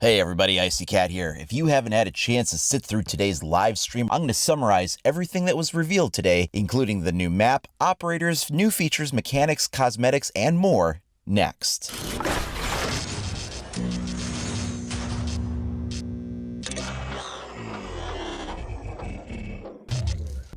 Hey everybody, Icy Cat here. If you haven't had a chance to sit through today's live stream, I'm going to summarize everything that was revealed today, including the new map, operators, new features, mechanics, cosmetics, and more, next.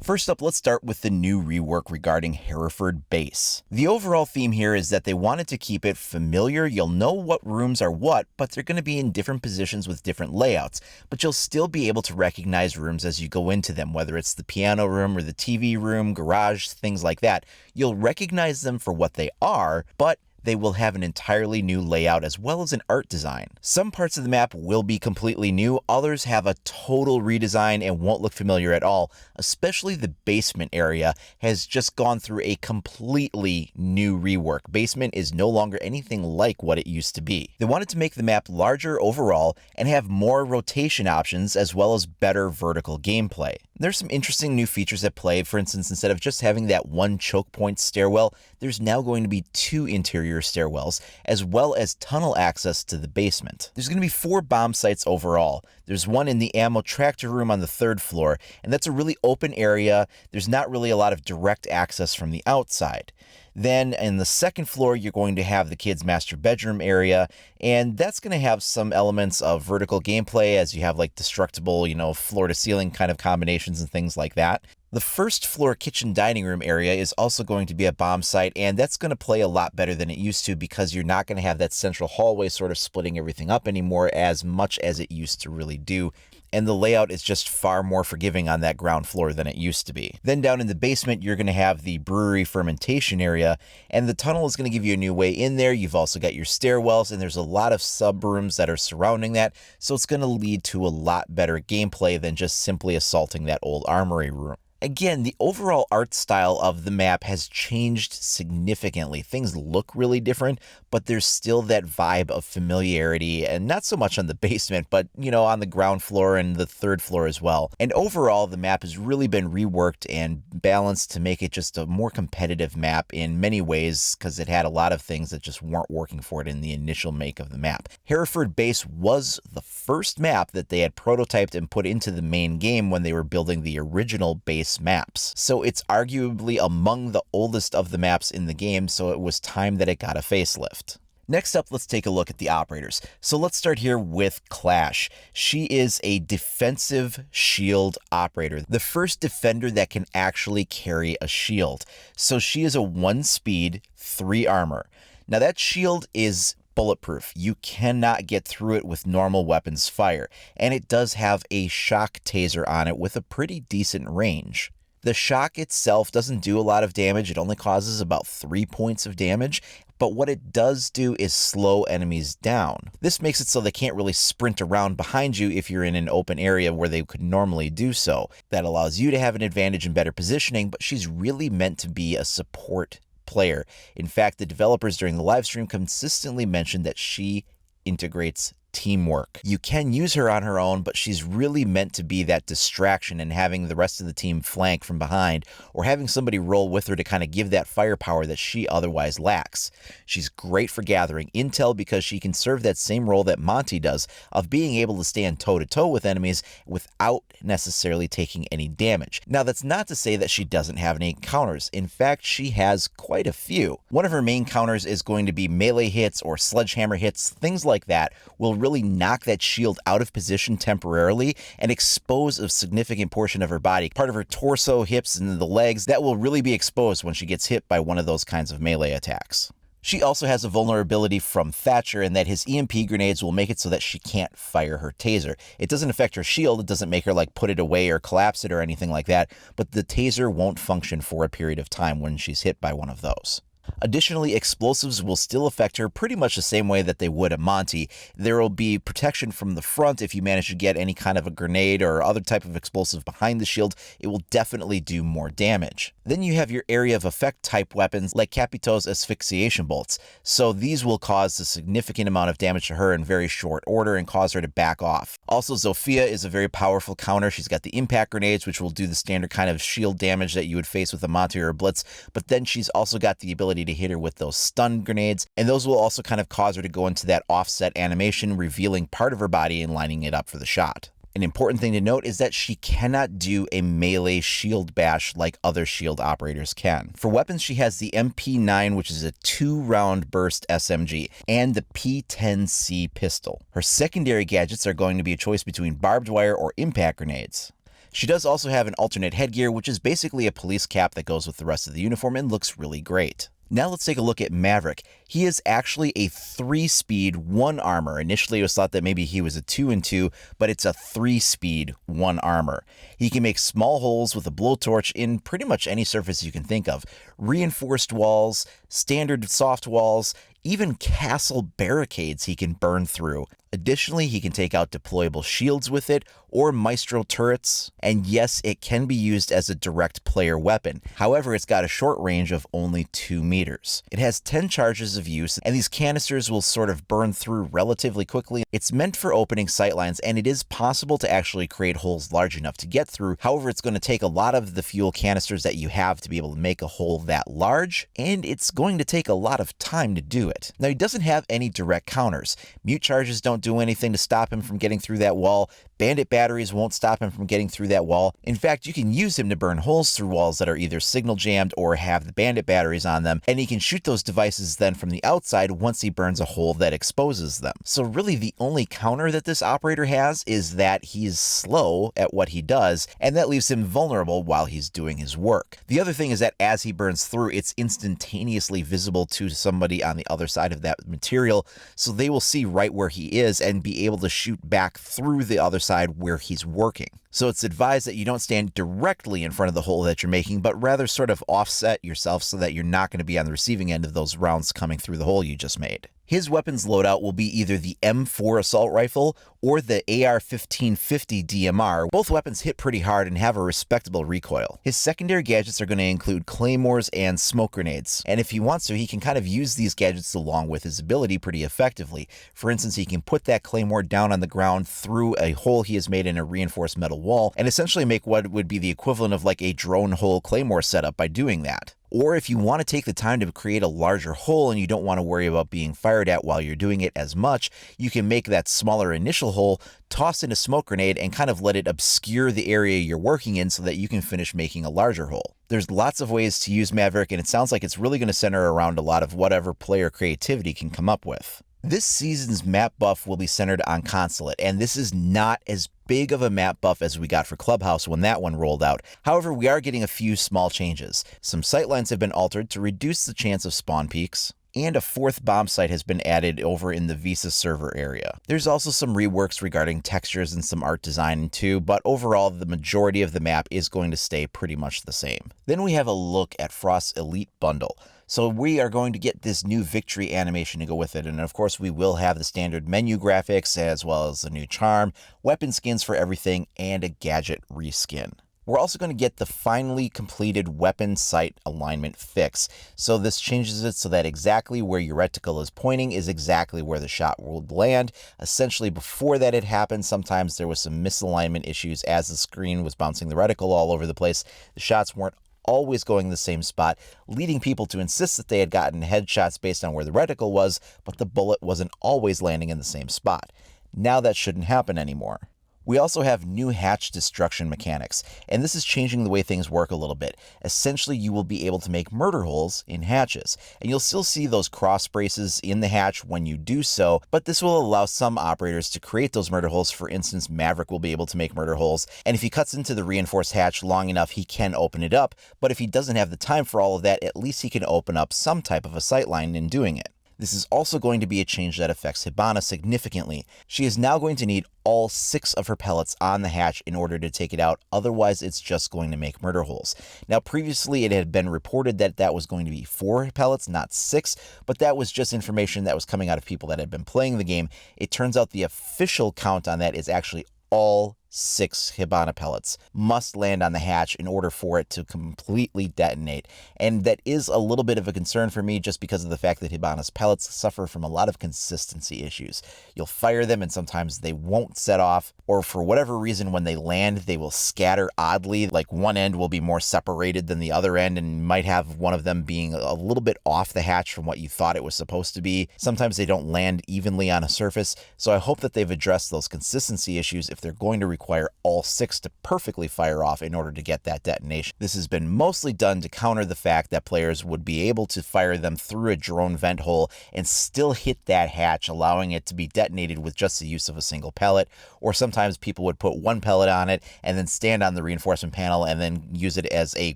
First up, let's start with the new rework regarding Hereford Base. The overall theme here is that they wanted to keep it familiar. You'll know what rooms are what, but they're going to be in different positions with different layouts. But you'll still be able to recognize rooms as you go into them, whether it's the piano room or the TV room, garage, things like that. You'll recognize them for what they are, but they will have an entirely new layout as well as an art design. Some parts of the map will be completely new, others have a total redesign and won't look familiar at all, especially the basement area has just gone through a completely new rework. Basement is no longer anything like what it used to be. They wanted to make the map larger overall and have more rotation options as well as better vertical gameplay. There's some interesting new features at play. For instance, instead of just having that one choke point stairwell, there's now going to be two interior stairwells, as well as tunnel access to the basement. There's going to be 4 bomb sites overall. There's one in the ammo tractor room on the 3rd floor, and that's a really open area. There's not really a lot of direct access from the outside. Then in the 2nd floor, you're going to have the kids' master bedroom area, and that's going to have some elements of vertical gameplay as you have like destructible, floor to ceiling kind of combinations and things like that. The 1st floor kitchen dining room area is also going to be a bomb site, and that's going to play a lot better than it used to because you're not going to have that central hallway sort of splitting everything up anymore as much as it used to really do. And the layout is just far more forgiving on that ground floor than it used to be. Then down in the basement, you're going to have the brewery fermentation area, and the tunnel is going to give you a new way in there. You've also got your stairwells, and there's a lot of sub rooms that are surrounding that, so it's going to lead to a lot better gameplay than just simply assaulting that old armory room. Again, the overall art style of the map has changed significantly. Things look really different, but there's still that vibe of familiarity, and not so much on the basement, but, on the ground floor and the 3rd floor as well. And overall, the map has really been reworked and balanced to make it just a more competitive map in many ways, because it had a lot of things that just weren't working for it in the initial make of the map. Hereford Base was the first map that they had prototyped and put into the main game when they were building the original base maps. So it's arguably among the oldest of the maps in the game, so it was time that it got a facelift. Next up, let's take a look at the operators. So let's start here with Clash. She is a defensive shield operator, the first defender that can actually carry a shield. So she is a 1 speed, 3 armor. Now that shield is bulletproof. You cannot get through it with normal weapons fire, and it does have a shock taser on it with a pretty decent range. The shock itself doesn't do a lot of damage. It only causes about 3 points of damage, but what it does do is slow enemies down. This makes it so they can't really sprint around behind you if you're in an open area where they could normally do so. That allows you to have an advantage and better positioning, but she's really meant to be a support player. In fact, the developers during the live stream consistently mentioned that she integrates teamwork. You can use her on her own, but she's really meant to be that distraction and having the rest of the team flank from behind, or having somebody roll with her to kind of give that firepower that she otherwise lacks. She's great for gathering intel because she can serve that same role that Monty does of being able to stand toe-to-toe with enemies without necessarily taking any damage. Now, that's not to say that she doesn't have any counters. In fact, she has quite a few. One of her main counters is going to be melee hits or sledgehammer hits. Things like that will really knock that shield out of position temporarily and expose a significant portion of her body, part of her torso, hips, and the legs, that will really be exposed when she gets hit by one of those kinds of melee attacks. She also has a vulnerability from Thatcher in that his EMP grenades will make it so that she can't fire her taser. It doesn't affect her shield, it doesn't make her put it away or collapse it or anything like that, but the taser won't function for a period of time when she's hit by one of those. Additionally, explosives will still affect her pretty much the same way that they would a Monty. There will be protection from the front if you manage to get any kind of a grenade or other type of explosive behind the shield. It will definitely do more damage. Then you have your area of effect type weapons like Capito's asphyxiation bolts. So these will cause a significant amount of damage to her in very short order and cause her to back off. Also, Zofia is a very powerful counter. She's got the impact grenades, which will do the standard kind of shield damage that you would face with a Monty or a Blitz, but then she's also got the ability ability to hit her with those stun grenades, and those will also kind of cause her to go into that offset animation, revealing part of her body and lining it up for the shot. An important thing to note is that she cannot do a melee shield bash like other shield operators can. For weapons, she has the MP9, which is a 2-round burst SMG, and the P10C pistol. Her secondary gadgets are going to be a choice between barbed wire or impact grenades. She does also have an alternate headgear, which is basically a police cap that goes with the rest of the uniform and looks really great. Now let's take a look at Maverick. He is actually a 3-speed 1 armor. Initially it was thought that maybe he was a 2 and 2, but it's a 3-speed 1 armor. He can make small holes with a blowtorch in pretty much any surface you can think of. Reinforced walls, standard soft walls, even castle barricades he can burn through. Additionally, he can take out deployable shields with it, or Maestro turrets, and yes, it can be used as a direct player weapon. However, it's got a short range of only 2 meters. It has 10 charges of use, and these canisters will sort of burn through relatively quickly. It's meant for opening sightlines, and it is possible to actually create holes large enough to get through. However, it's going to take a lot of the fuel canisters that you have to be able to make a hole that large, and it's going to take a lot of time to do it. Now, he doesn't have any direct counters. Mute charges don't do anything to stop him from getting through that wall. Bandit batteries won't stop him from getting through that wall. In fact, you can use him to burn holes through walls that are either signal jammed or have the bandit batteries on them, and he can shoot those devices then from the outside once he burns a hole that exposes them. So really the only counter that this operator has is that he's slow at what he does, and that leaves him vulnerable while he's doing his work. The other thing is that as he burns through, it's instantaneously visible to somebody on the other side of that material, so they will see right where he is and be able to shoot back through the other side where he's working. So it's advised that you don't stand directly in front of the hole that you're making, but rather sort of offset yourself so that you're not going to be on the receiving end of those rounds coming through the hole you just made. His weapons loadout will be either the M4 assault rifle or the AR-1550 DMR. Both weapons hit pretty hard and have a respectable recoil. His secondary gadgets are going to include claymores and smoke grenades, and if he wants to, he can kind of use these gadgets along with his ability pretty effectively. For instance, he can put that claymore down on the ground through a hole he has made in a reinforced metal wall and essentially make what would be the equivalent of like a drone hole claymore setup by doing that. Or if you want to take the time to create a larger hole and you don't want to worry about being fired at while you're doing it as much, you can make that smaller initial hole, toss in a smoke grenade, and kind of let it obscure the area you're working in so that you can finish making a larger hole. There's lots of ways to use Maverick, and it sounds like it's really going to center around a lot of whatever player creativity can come up with. This season's map buff will be centered on Consulate, and this is not as big of a map buff as we got for Clubhouse when that one rolled out. However, we are getting a few small changes. Some sightlines have been altered to reduce the chance of spawn peaks, and a 4th bomb site has been added over in the Visa server area. There's also some reworks regarding textures and some art design too, but overall the majority of the map is going to stay pretty much the same. Then we have a look at Frost's Elite Bundle. So we are going to get this new victory animation to go with it, and of course we will have the standard menu graphics as well as the new charm, weapon skins for everything, and a gadget reskin. We're also going to get the finally completed weapon sight alignment fix. So this changes it so that exactly where your reticle is pointing is exactly where the shot will land. Essentially, before that had happened, sometimes there was some misalignment issues as the screen was bouncing the reticle all over the place. The shots weren't always going the same spot, leading people to insist that they had gotten headshots based on where the reticle was, but the bullet wasn't always landing in the same spot. Now that shouldn't happen anymore. We also have new hatch destruction mechanics, and this is changing the way things work a little bit. Essentially, you will be able to make murder holes in hatches, and you'll still see those cross braces in the hatch when you do so, but this will allow some operators to create those murder holes. For instance, Maverick will be able to make murder holes, and if he cuts into the reinforced hatch long enough, he can open it up, but if he doesn't have the time for all of that, at least he can open up some type of a sightline in doing it. This is also going to be a change that affects Hibana significantly. She is now going to need all 6 of her pellets on the hatch in order to take it out, otherwise it's just going to make murder holes. Now previously it had been reported that that was going to be 4 pellets, not 6, but that was just information that was coming out of people that had been playing the game. It turns out the official count on that is actually all 6 Hibana pellets must land on the hatch in order for it to completely detonate. And that is a little bit of a concern for me just because of the fact that Hibana's pellets suffer from a lot of consistency issues. You'll fire them and sometimes they won't set off, or for whatever reason when they land they will scatter oddly, like one end will be more separated than the other end and you might have one of them being a little bit off the hatch from what you thought it was supposed to be. Sometimes they don't land evenly on a surface, so I hope that they've addressed those consistency issues if they're going to require all 6 to perfectly fire off in order to get that detonation. This has been mostly done to counter the fact that players would be able to fire them through a drone vent hole and still hit that hatch, allowing it to be detonated with just the use of a single pellet, or sometimes people would put one pellet on it and then stand on the reinforcement panel and then use it as a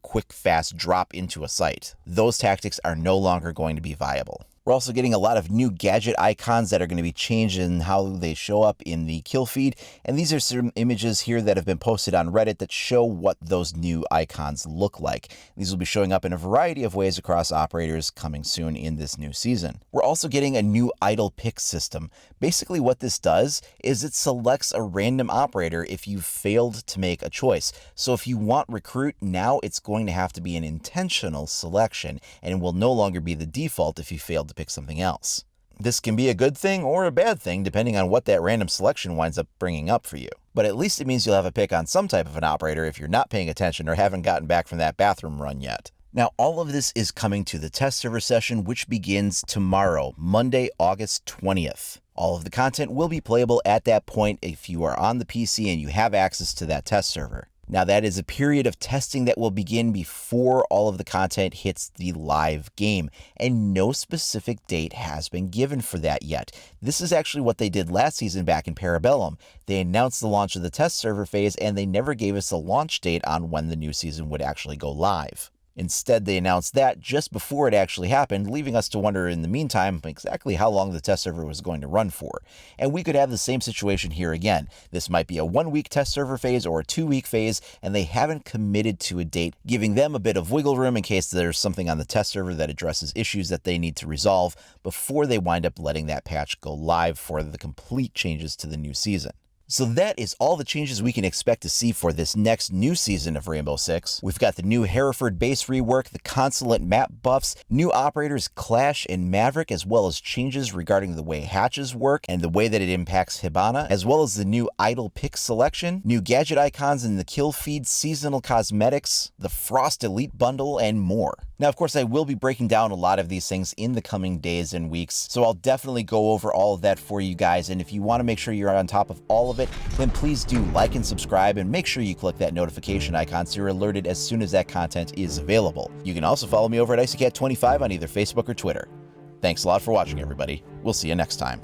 quick, fast drop into a site. Those tactics are no longer going to be viable. We're also getting a lot of new gadget icons that are going to be changed in how they show up in the kill feed. And these are some images here that have been posted on Reddit that show what those new icons look like. These will be showing up in a variety of ways across operators coming soon in this new season. We're also getting a new idle pick system. Basically what this does is it selects a random operator if you've failed to make a choice. So if you want recruit, now it's going to have to be an intentional selection and it will no longer be the default if you failed to pick something else. This can be a good thing or a bad thing depending on what that random selection winds up bringing up for you. But at least it means you'll have a pick on some type of an operator if you're not paying attention or haven't gotten back from that bathroom run yet. Now, all of this is coming to the test server session, which begins tomorrow, Monday, August 20th. All of the content will be playable at that point if you are on the PC and you have access to that test server. Now, that is a period of testing that will begin before all of the content hits the live game, and no specific date has been given for that yet. This is actually what they did last season back in Parabellum. They announced the launch of the test server phase, and they never gave us a launch date on when the new season would actually go live. Instead, they announced that just before it actually happened, leaving us to wonder in the meantime exactly how long the test server was going to run for. And we could have the same situation here again. This might be a 1-week test server phase or a 2-week phase, and they haven't committed to a date, giving them a bit of wiggle room in case there's something on the test server that addresses issues that they need to resolve before they wind up letting that patch go live for the complete changes to the new season. So that is all the changes we can expect to see for this next new season of Rainbow Six. We've got the new Hereford base rework, the consulate map buffs, new operators Clash and Maverick, as well as changes regarding the way hatches work and the way that it impacts Hibana, as well as the new idle pick selection, new gadget icons in the kill feed, seasonal cosmetics, the Frost Elite bundle, and more. Now, of course, I will be breaking down a lot of these things in the coming days and weeks, so I'll definitely go over all of that for you guys, and if you want to make sure you're on top of all of it, then please do like and subscribe and make sure you click that notification icon so you're alerted as soon as that content is available. You can also follow me over at IcyCat25 on either Facebook or Twitter. Thanks a lot for watching, everybody. We'll see you next time.